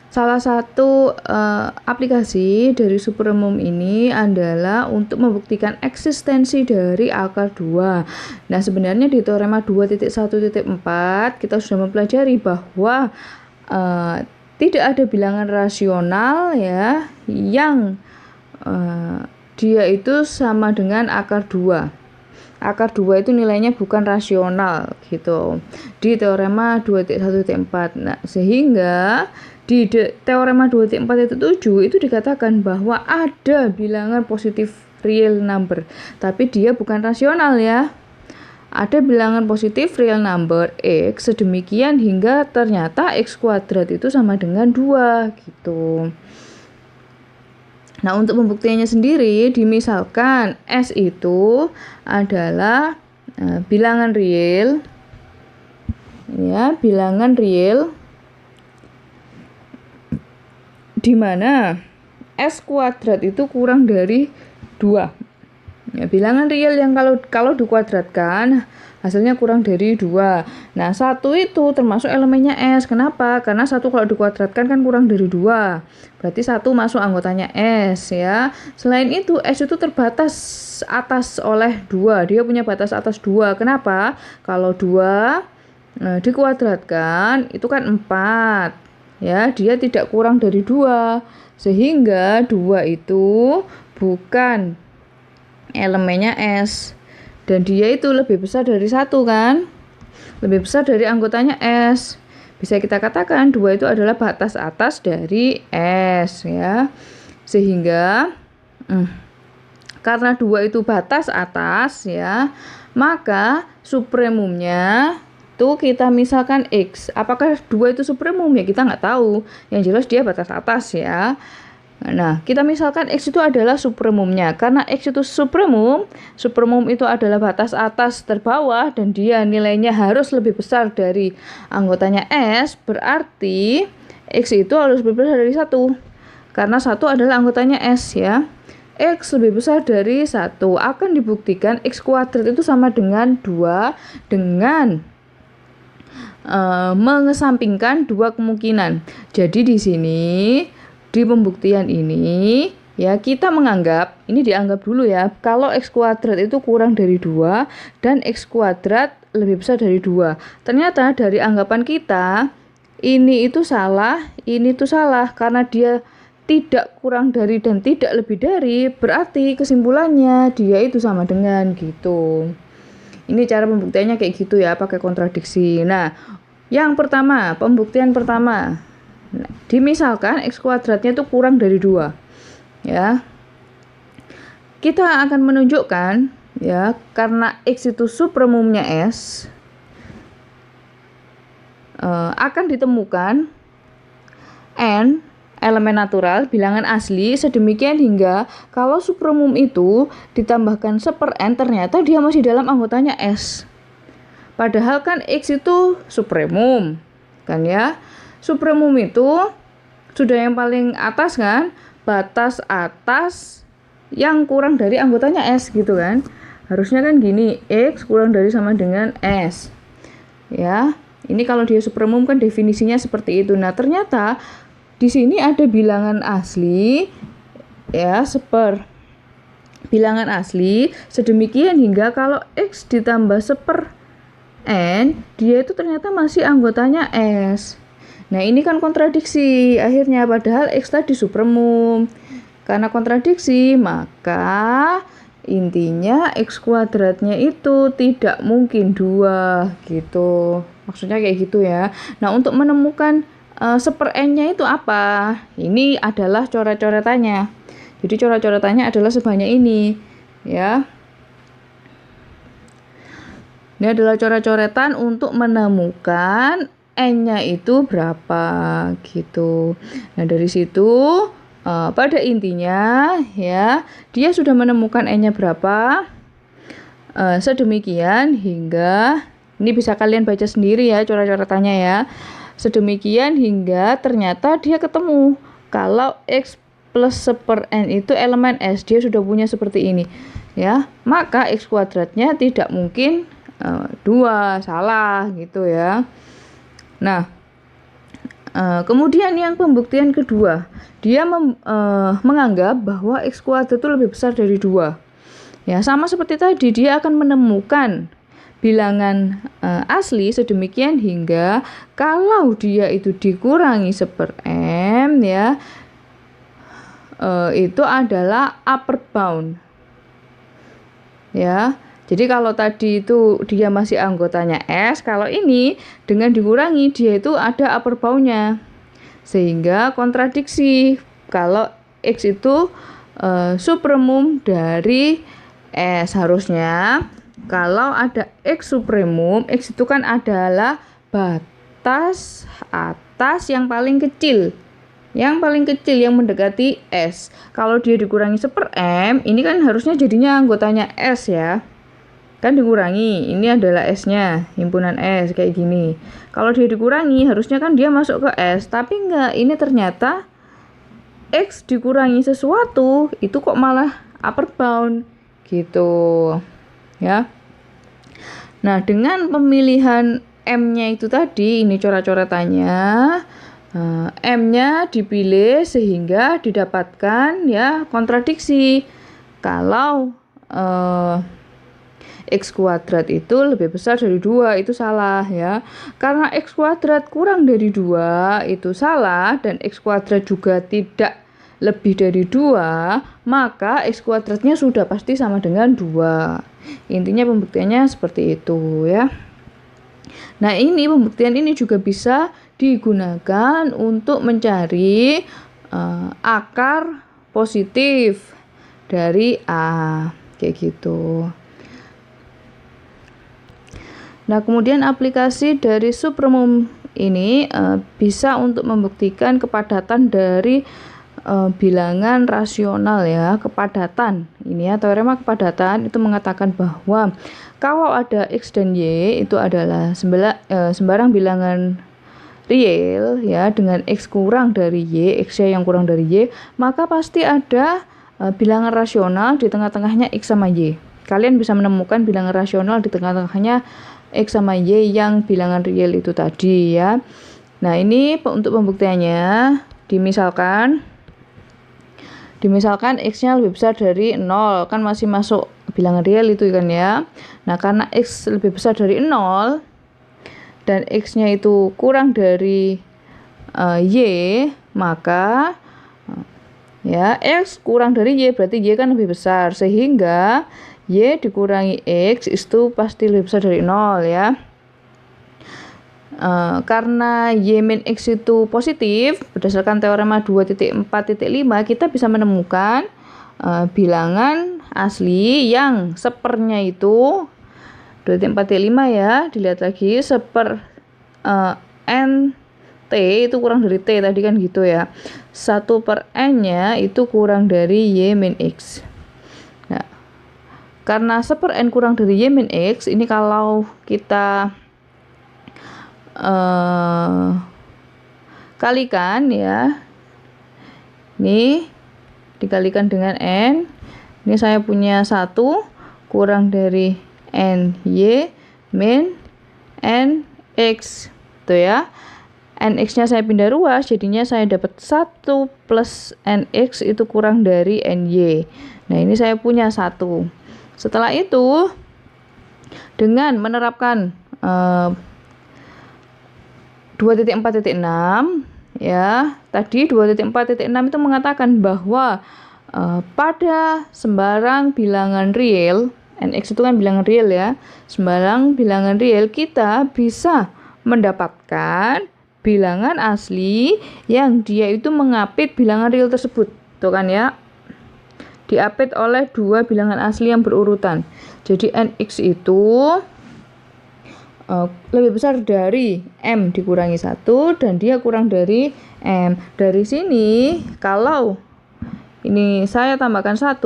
Salah satu aplikasi dari superumum ini adalah untuk membuktikan eksistensi dari akar 2. Nah, sebenarnya di teorema 2.1.4 kita sudah mempelajari bahwa tidak ada bilangan rasional ya yang dia itu sama dengan akar 2. Akar 2 itu nilainya bukan rasional gitu di teorema 2.1.4. Nah, sehingga di teorema 2.4.7 itu dikatakan bahwa ada bilangan positif real number, tapi dia bukan rasional ya. Ada bilangan positif real number x sedemikian hingga ternyata x kuadrat itu sama dengan 2 gitu. Nah, untuk pembuktiannya sendiri, dimisalkan S itu adalah bilangan real, ya, bilangan real, di mana S kuadrat itu kurang dari 2. Ya, bilangan real yang kalau dikuadratkan hasilnya kurang dari 2. Nah, 1 itu termasuk elemennya S. Kenapa? Karena 1 kalau dikuadratkan kan kurang dari 2. Berarti 1 masuk anggotanya S ya. Selain itu, S itu terbatas atas oleh 2. Dia punya batas atas 2. Kenapa? Kalau 2 dikuadratkan itu kan 4. Ya, dia tidak kurang dari 2. Sehingga 2 itu bukan elemennya S. Dan dia itu lebih besar dari 1 kan? Lebih besar dari anggotanya S. Bisa kita katakan 2 itu adalah batas atas dari S ya. Sehingga karena 2 itu batas atas ya, maka supremumnya itu kita misalkan X. Apakah 2 itu supremum ya? Kita nggak tahu. Yang jelas dia batas atas ya. Nah, kita misalkan X itu adalah supremumnya. Karena X itu supremum itu adalah batas atas terbawah dan dia nilainya harus lebih besar dari anggotanya S, berarti X itu harus lebih besar dari 1. Karena 1 adalah anggotanya S ya. X lebih besar dari 1 akan dibuktikan X kuadrat itu sama dengan 2 dengan mengesampingkan 2 kemungkinan. Jadi di sini di pembuktian ini ya kita menganggap, ini dianggap dulu ya, kalau X kuadrat itu kurang dari 2 dan X kuadrat lebih besar dari 2. Ternyata dari anggapan kita ini itu salah, ini itu salah karena dia tidak kurang dari dan tidak lebih dari, berarti kesimpulannya dia itu sama dengan gitu. Ini cara pembuktiannya kayak gitu ya, pakai kontradiksi. Nah, yang pertama, pembuktian pertama. Nah, dimisalkan X kuadratnya itu kurang dari 2. Ya. Kita akan menunjukkan ya, karena X itu supremumnya S, akan ditemukan N elemen natural, bilangan asli, sedemikian hingga kalau supremum itu ditambahkan 1/n ternyata dia masih dalam anggotanya S. Padahal kan X itu supremum, kan ya. Supremum itu sudah yang paling atas kan, batas atas yang kurang dari anggotanya S gitu kan. Harusnya kan gini, X kurang dari sama dengan S. Ya, ini kalau dia supremum kan definisinya seperti itu. Nah, ternyata di sini ada bilangan asli ya, bilangan asli sedemikian hingga kalau X ditambah 1/n dia itu ternyata masih anggotanya S. Nah, ini kan kontradiksi akhirnya, padahal X tadi supremum. Karena kontradiksi, maka intinya X kuadratnya itu tidak mungkin 2 gitu. Maksudnya kayak gitu ya. Nah, untuk menemukan 1/n-nya itu apa? Ini adalah coret-coretannya. Jadi coret-coretannya adalah sebanyak ini ya. Ini adalah coret-coretan untuk menemukan N-nya itu berapa gitu. Nah, dari situ pada intinya ya, dia sudah menemukan N-nya berapa, sedemikian hingga, ini bisa kalian baca sendiri ya coret-coretannya ya, sedemikian hingga ternyata dia ketemu kalau X plus 1/n itu elemen S, dia sudah punya seperti ini ya, maka X kuadratnya tidak mungkin 2, salah gitu ya. Nah, Kemudian yang pembuktian kedua, dia menganggap bahwa X kuadrat itu lebih besar dari 2. Ya, sama seperti tadi, dia akan menemukan bilangan asli sedemikian hingga kalau dia itu dikurangi 1/m ya, itu adalah upper bound. Ya. Jadi kalau tadi itu dia masih anggotanya S, kalau ini dengan dikurangi dia itu ada upper bound-nya. Sehingga kontradiksi kalau X itu supremum dari S. Harusnya kalau ada X supremum, X itu kan adalah batas atas yang paling kecil. Yang paling kecil yang mendekati S. Kalau dia dikurangi 1/m, ini kan harusnya jadinya anggotanya S ya. Kan dikurangi, ini adalah S-nya, himpunan S kayak gini. Kalau dia dikurangi, harusnya kan dia masuk ke S, tapi enggak, ini ternyata X dikurangi sesuatu, itu kok malah upper bound, gitu. Ya. Nah, dengan pemilihan M-nya itu tadi, ini coret-coretannya, M-nya dipilih sehingga didapatkan ya kontradiksi. Kalau X kuadrat itu lebih besar dari 2, itu salah ya. Karena X kuadrat kurang dari 2 itu salah, dan X kuadrat juga tidak lebih dari 2, maka X kuadratnya sudah pasti sama dengan 2. Intinya pembuktiannya seperti itu ya. Nah, ini pembuktian ini juga bisa digunakan untuk mencari akar positif dari A, kayak gitu. Nah, kemudian aplikasi dari supremum ini bisa untuk membuktikan kepadatan dari bilangan rasional ya, kepadatan. Ini ya, teorema kepadatan itu mengatakan bahwa kalau ada X dan Y itu adalah sembarang bilangan real ya dengan X kurang dari Y, X-nya yang kurang dari Y, maka pasti ada bilangan rasional di tengah-tengahnya X sama Y. Kalian bisa menemukan bilangan rasional di tengah-tengahnya X sama Y yang bilangan real itu tadi ya. Nah, ini untuk pembuktiannya dimisalkan X-nya lebih besar dari 0, kan masih masuk bilangan real itu kan ya. Nah, karena X lebih besar dari 0 dan X-nya itu kurang dari Y, maka ya X kurang dari Y berarti Y kan lebih besar, sehingga Y dikurangi X itu pasti lebih besar dari 0 ya. Karena Y min X itu positif, berdasarkan teorema 2.4.5 kita bisa menemukan bilangan asli yang sepernya itu 2.4.5 ya, dilihat lagi N T itu kurang dari T tadi kan gitu ya. 1/n nya itu kurang dari Y min X. Nah, karena 1/n kurang dari Y min X, ini kalau kita kalikan ya, ini dikalikan dengan N, ini saya punya 1 kurang dari N Y min N X tuh ya. NX nya saya pindah ruas, jadinya saya dapat 1 plus NX itu kurang dari NY. Nah, ini saya punya 1. Setelah itu dengan menerapkan 2.4.6 ya, tadi 2.4.6 itu mengatakan bahwa pada sembarang bilangan real, NX itu kan bilangan real ya, sembarang bilangan real kita bisa mendapatkan bilangan asli yang dia itu mengapit bilangan real tersebut. Tuh kan ya, diapit oleh dua bilangan asli yang berurutan. Jadi NX itu lebih besar dari M dikurangi 1 dan dia kurang dari M. Dari sini kalau ini saya tambahkan 1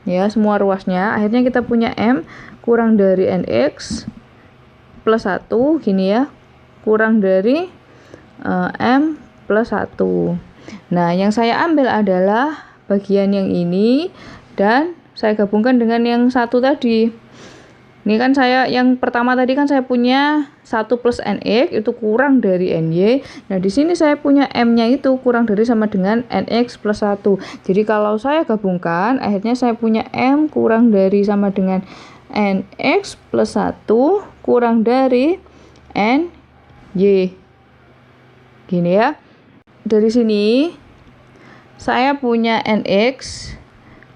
ya, semua ruasnya, akhirnya kita punya M kurang dari NX plus 1 gini ya, kurang dari M plus 1. Nah, yang saya ambil adalah bagian yang ini dan saya gabungkan dengan yang 1 tadi. Ini kan saya yang pertama tadi kan saya punya 1 plus nx itu kurang dari ny. Nah, di sini saya punya m-nya itu kurang dari sama dengan nx plus 1. Jadi kalau saya gabungkan, akhirnya saya punya m kurang dari sama dengan nx plus 1 kurang dari ny. Gini ya. Dari sini saya punya nx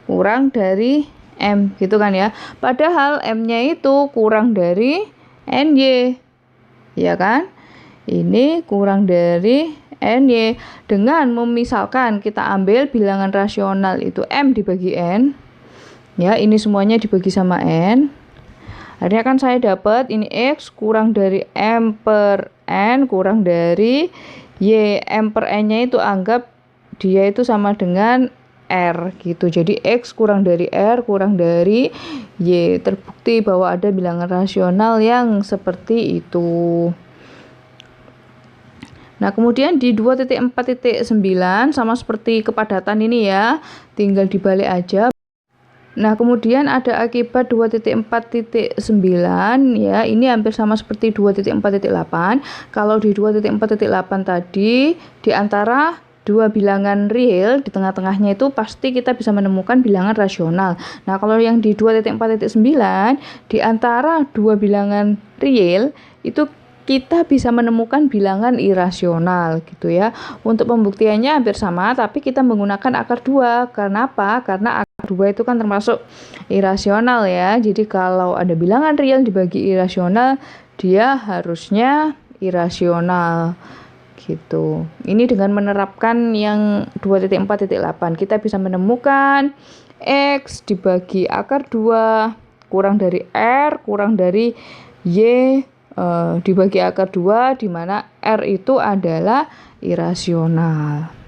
kurang dari M gitu kan ya. Padahal M-nya itu kurang dari NY. Ya kan? Ini kurang dari NY. Dengan memisalkan kita ambil bilangan rasional itu M dibagi N. Ya, ini semuanya dibagi sama N. Akhirnya kan saya dapat ini X kurang dari M per N kurang dari Y. M per N-nya itu anggap dia itu sama dengan R gitu. Jadi X kurang dari R kurang dari Y. Terbukti bahwa ada bilangan rasional yang seperti itu. Nah, kemudian di 2.4.9 sama seperti kepadatan ini ya, tinggal dibalik aja. Nah, kemudian ada akibat 2.4.9 ya, ini hampir sama seperti 2.4.8. Kalau di 2.4.8 tadi di antara dua bilangan real di tengah-tengahnya itu pasti kita bisa menemukan bilangan rasional. Nah, kalau yang di 2.4.9 di antara dua bilangan real itu kita bisa menemukan bilangan irasional gitu ya. Untuk pembuktiannya hampir sama, tapi kita menggunakan akar 2. Kenapa? Karena akar 2 itu kan termasuk irasional ya. Jadi kalau ada bilangan real dibagi irasional, dia harusnya irasional gitu. Ini dengan menerapkan yang 2.4.8 kita bisa menemukan X dibagi akar 2 kurang dari R kurang dari Y dibagi akar 2 di mana R itu adalah irasional.